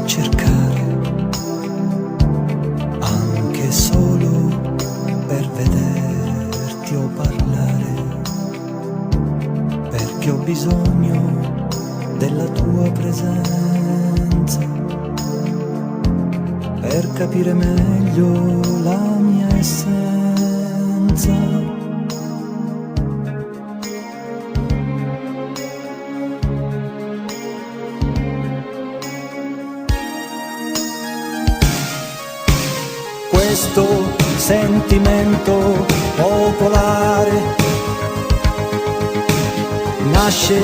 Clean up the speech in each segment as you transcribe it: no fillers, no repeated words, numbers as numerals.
cercare, anche solo per vederti o parlare, perché ho bisogno della tua presenza, per capire meglio la mia essenza. Questo sentimento popolare nasce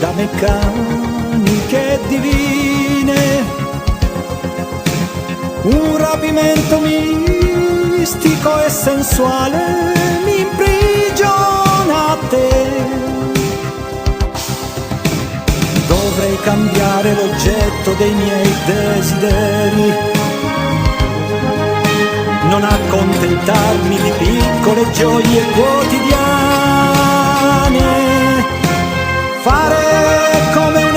da meccaniche divine, un rapimento mistico e sensuale mi imprigiona a te. Dovrei cambiare l'oggetto dei miei desideri, non accontentarmi di piccole gioie quotidiane, fare come un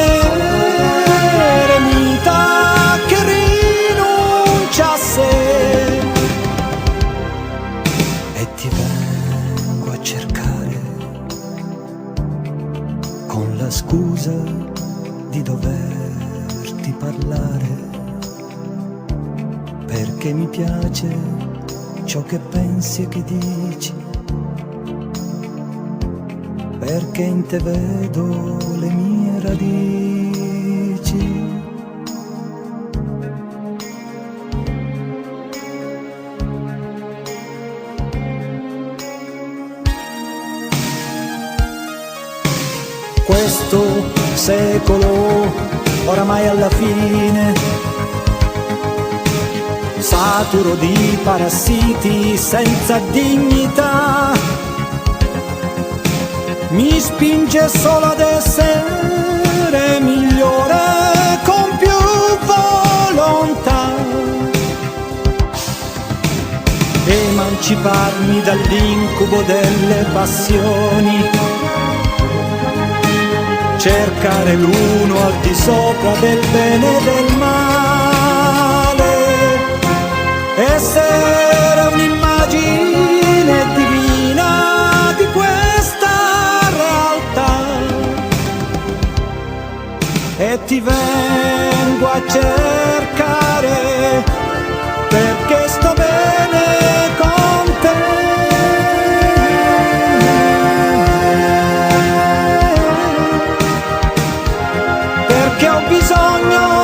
eremita che rinuncia a sé. E ti vengo a cercare con la scusa di doverti parlare, perché mi piace ciò che pensi e che dici, perché in te vedo le mie radici. Questo secolo oramai alla fine, saturo di parassiti senza dignità, mi spinge solo ad essere migliore con più volontà, emanciparmi dall'incubo delle passioni, cercare l'uno al di sopra del bene e del male, essere un'immagine divina di questa realtà. E ti vengo a cercare perché sto bene con te, perché ho bisogno